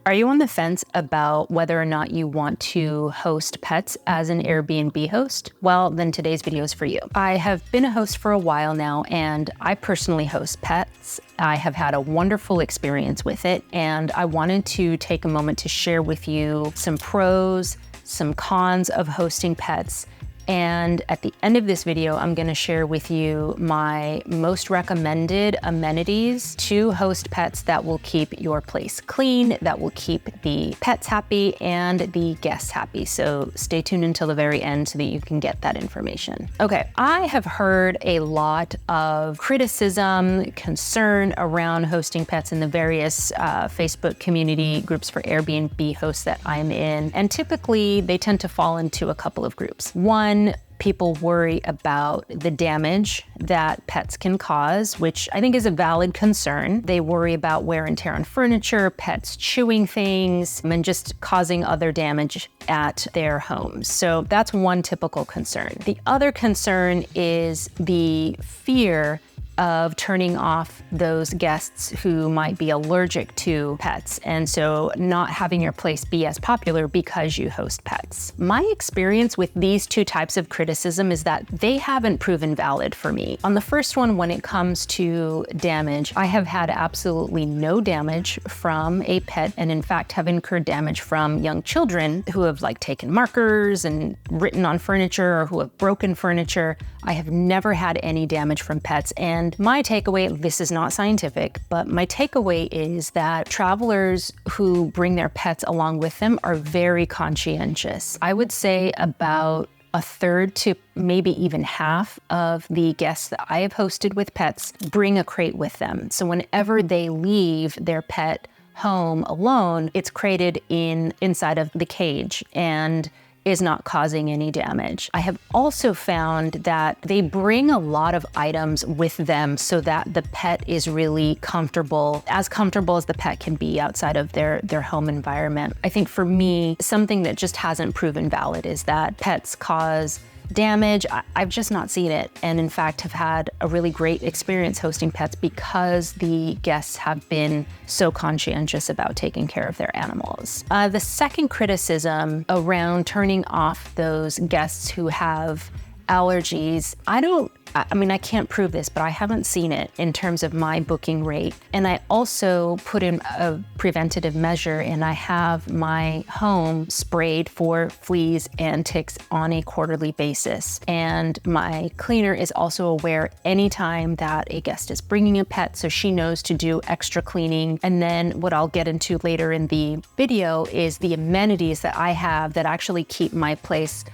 Are you on the fence about whether or not you want to host pets as an Airbnb host? Well, then today's video is for you. I have been a host for a while now, and I personally host pets. I have had a wonderful experience with it, and I wanted to take a moment to share with you some pros, some cons of hosting pets. And at the end of this video, I'm gonna share with you my most recommended amenities to host pets that will keep your place clean, that will keep the pets happy and the guests happy. So stay tuned until the very end so that you can get that information. Okay, I have heard a lot of criticism, concern around hosting pets in the various Facebook community groups for Airbnb hosts that I'm in. And typically they tend to fall into a couple of groups. One, people worry about the damage that pets can cause, which I think is a valid concern. They worry about wear and tear on furniture, pets chewing things, and just causing other damage at their homes. So that's one typical concern. The other concern is the fear of turning off those guests who might be allergic to pets, and so not having your place be as popular because you host pets. My experience with these two types of criticism is that they haven't proven valid for me. On the first one, when it comes to damage, I have had absolutely no damage from a pet, and in fact have incurred damage from young children who have taken markers and written on furniture or who have broken furniture. I have never had any damage from pets, and my takeaway, this is not scientific, but my takeaway is that travelers who bring their pets along with them are very conscientious. I would say about a third to maybe even half of the guests that I have hosted with pets bring a crate with them. So whenever they leave their pet home alone, it's crated inside of the cage and is not causing any damage. I have also found that they bring a lot of items with them so that the pet is really comfortable as the pet can be outside of their home environment. I think for me, something that just hasn't proven valid is that pets cause damage. I've just not seen it, and in fact have had a really great experience hosting pets because the guests have been so conscientious about taking care of their animals. The second criticism around turning off those guests who have allergies, I can't prove this, but I haven't seen it in terms of my booking rate. And I also put in a preventative measure, and I have my home sprayed for fleas and ticks on a quarterly basis. And my cleaner is also aware anytime that a guest is bringing a pet, so she knows to do extra cleaning. And then what I'll get into later in the video is the amenities that I have that actually keep my place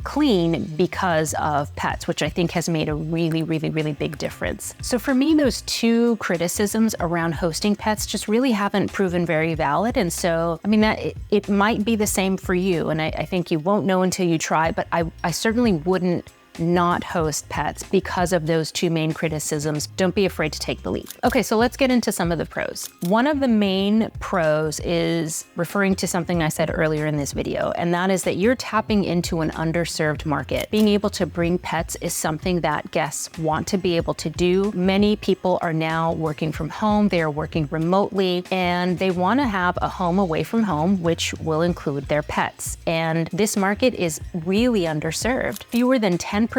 clean because of pets, which I think has made a really, really, really big difference. So for me, those two criticisms around hosting pets just really haven't proven very valid. And so, it might be the same for you. And I think you won't know until you try, but I certainly wouldn't not host pets because of those two main criticisms. Don't be afraid to take the leap. Okay, so let's get into some of the pros. One of the main pros is referring to something I said earlier in this video, and that is that you're tapping into an underserved market. Being able to bring pets is something that guests want to be able to do. Many people are now working from home, they are working remotely, and they want to have a home away from home, which will include their pets. And this market is really underserved. Fewer than 10%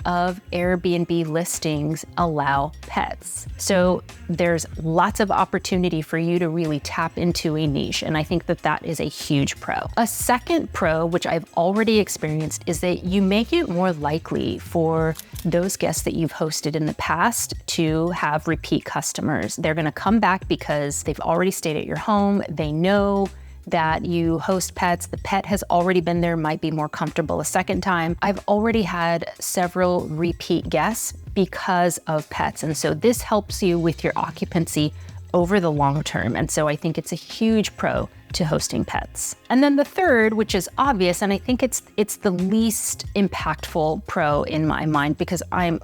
of Airbnb listings allow pets. So there's lots of opportunity for you to really tap into a niche, and I think that that is a huge pro. A second pro, which I've already experienced, is that you make it more likely for those guests that you've hosted in the past to have repeat customers. They're gonna come back because they've already stayed at your home, they know that you host pets, the pet has already been there, might be more comfortable a second time. I've already had several repeat guests because of pets, and so this helps you with your occupancy over the long term. And so I think it's a huge pro to hosting pets. And then the third, which is obvious, and I think it's the least impactful pro in my mind, because I'm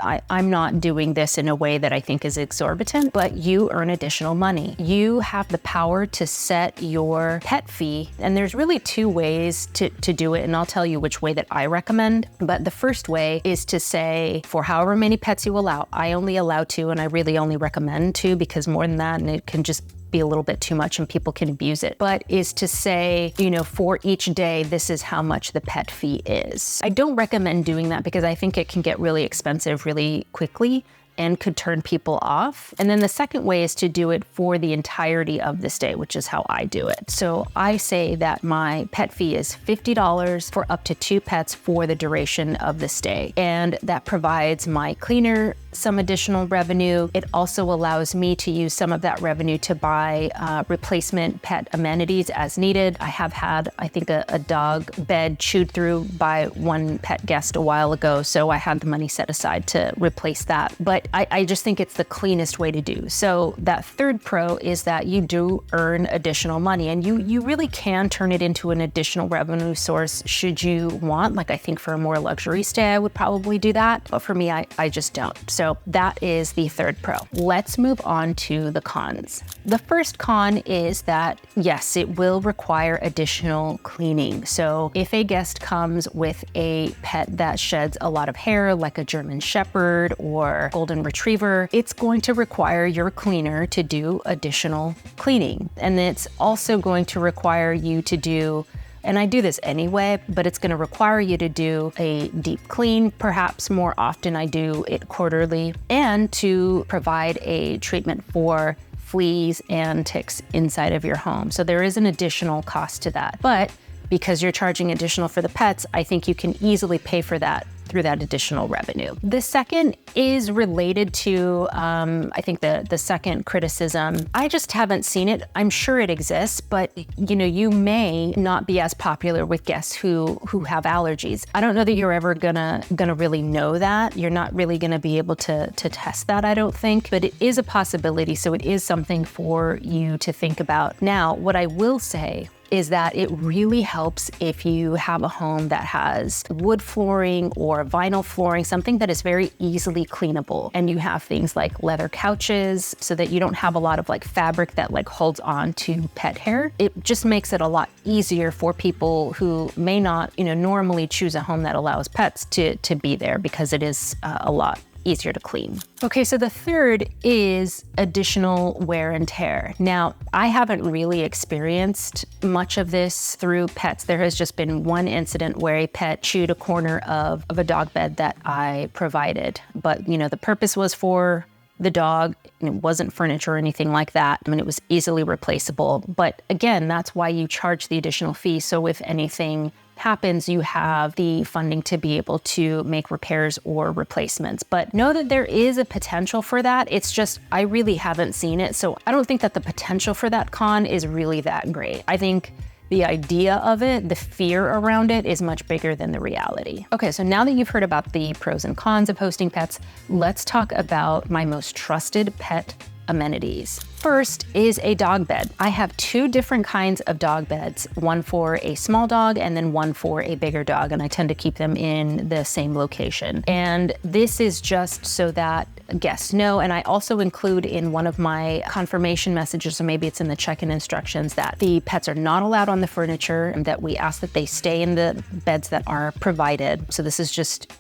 not doing this in a way that I think is exorbitant, but you earn additional money. You have the power to set your pet fee, and there's really two ways to do it, and I'll tell you which way that I recommend. But the first way is to say, for however many pets you allow, I only allow 2, and I really only recommend 2, because more than that, and it can just be a little bit too much and people can abuse it, but is to say, for each day, this is how much the pet fee is. I don't recommend doing that because I think it can get really expensive really quickly and could turn people off. And then the second way is to do it for the entirety of the stay, which is how I do it. So I say that my pet fee is $50 for up to 2 pets for the duration of the stay. And that provides my cleaner some additional revenue. It also allows me to use some of that revenue to buy replacement pet amenities as needed. I have had, I think, a dog bed chewed through by one pet guest a while ago, so I had the money set aside to replace that. But I just think it's the cleanest way to do. So that third pro is that you do earn additional money, and you really can turn it into an additional revenue source should you want. Like, I think for a more luxury stay, I would probably do that. But for me, I just don't. So that is the third pro. Let's move on to the cons. The first con is that, yes, it will require additional cleaning. So if a guest comes with a pet that sheds a lot of hair, like a German Shepherd or Golden Retriever, it's going to require your cleaner to do additional cleaning. And it's also going to require you to do, and I do this anyway, but it's going to require you to do a deep clean, perhaps more often. I do it quarterly, and to provide a treatment for fleas and ticks inside of your home. So there is an additional cost to that. But because you're charging additional for the pets, I think you can easily pay for that through that additional revenue. The second is related to, I think the second criticism. I just haven't seen it. I'm sure it exists, but you may not be as popular with guests who have allergies. I don't know that you're ever gonna really know that. You're not really gonna be able to test that, I don't think, but it is a possibility. So it is something for you to think about. Now, what I will say is that it really helps if you have a home that has wood flooring or vinyl flooring, something that is very easily cleanable. And you have things like leather couches so that you don't have a lot of fabric that holds on to pet hair. It just makes it a lot easier for people who may not, normally choose a home that allows pets to be there, because it is a lot easier to clean. Okay, so the third is additional wear and tear. Now, I haven't really experienced much of this through pets. There has just been one incident where a pet chewed a corner of a dog bed that I provided. But, the purpose was for the dog, and it wasn't furniture or anything like that. I mean, it was easily replaceable. But again, that's why you charge the additional fee. So if anything happens, you have the funding to be able to make repairs or replacements. But know that there is a potential for that. It's just, I really haven't seen it. So I don't think that the potential for that con is really that great. I think the idea of it, the fear around it, is much bigger than the reality. Okay, so now that you've heard about the pros and cons of hosting pets, let's talk about my most trusted pet amenities. First is a dog bed. I have 2 different kinds of dog beds, one for a small dog and then one for a bigger dog, and I tend to keep them in the same location. And this is just so that guests know, and I also include in one of my confirmation messages, so maybe it's in the check-in instructions, that the pets are not allowed on the furniture and that we ask that they stay in the beds that are provided. So this is just,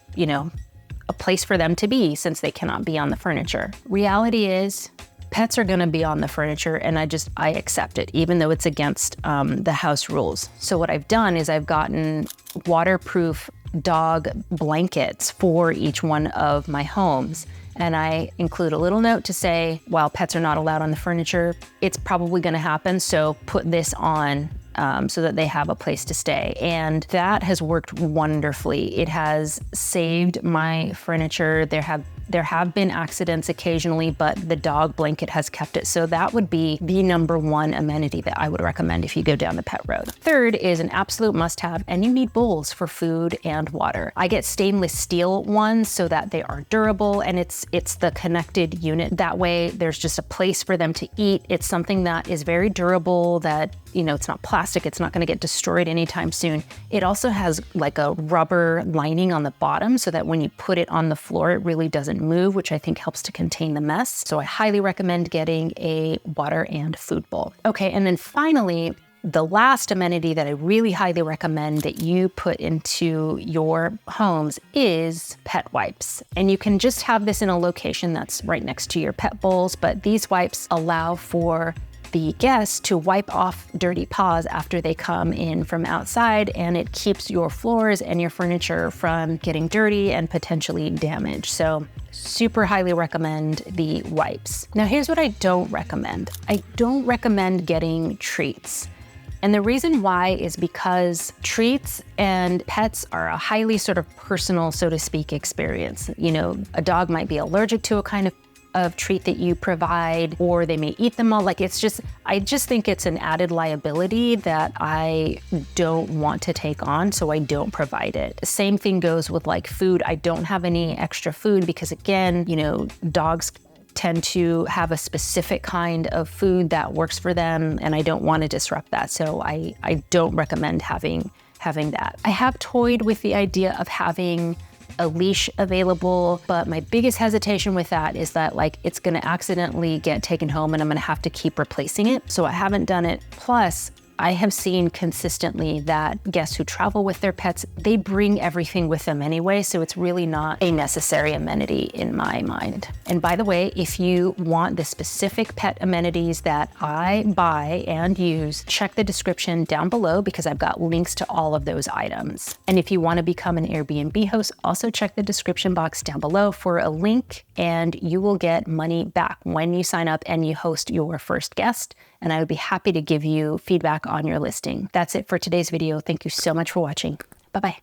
a place for them to be since they cannot be on the furniture. Reality is, pets are gonna be on the furniture, and I accept it, even though it's against the house rules. So what I've done is I've gotten waterproof dog blankets for each one of my homes. And I include a little note to say, while pets are not allowed on the furniture, it's probably gonna happen, so put this on so that they have a place to stay. And that has worked wonderfully. It has saved my furniture. There have been accidents occasionally, but the dog blanket has kept it. So that would be the number one amenity that I would recommend if you go down the pet road. Third is an absolute must-have, and you need bowls for food and water. I get stainless steel ones so that they are durable, and it's the connected unit. That way there's just a place for them to eat. It's something that is very durable, that it's not plastic, it's not gonna get destroyed anytime soon. It also has a rubber lining on the bottom so that when you put it on the floor, it really doesn't move, which I think helps to contain the mess. So I highly recommend getting a water and food bowl. Okay, and then finally, the last amenity that I really highly recommend that you put into your homes is pet wipes. And you can just have this in a location that's right next to your pet bowls, but these wipes allow for the guests to wipe off dirty paws after they come in from outside, and it keeps your floors and your furniture from getting dirty and potentially damaged. So super highly recommend the wipes. Now here's what I don't recommend. I don't recommend getting treats. And the reason why is because treats and pets are a highly sort of personal, so to speak, experience. You know, a dog might be allergic to a kind of treat that you provide, or they may eat them all. Like I just think it's an added liability that I don't want to take on, so I don't provide it. The same thing goes with like food. I don't have any extra food because again, you know, dogs tend to have a specific kind of food that works for them, and I don't want to disrupt that. So I don't recommend having that. I have toyed with the idea of having a leash available, but my biggest hesitation with that is that like it's gonna accidentally get taken home and I'm gonna have to keep replacing it. So I haven't done it. Plus, I have seen consistently that guests who travel with their pets, they bring everything with them anyway, so it's really not a necessary amenity in my mind. And by the way, if you want the specific pet amenities that I buy and use, check the description down below because I've got links to all of those items. And if you want to become an Airbnb host, also check the description box down below for a link, and you will get money back when you sign up and you host your first guest. And I would be happy to give you feedback on your listing. That's it for today's video. Thank you so much for watching. Bye-bye.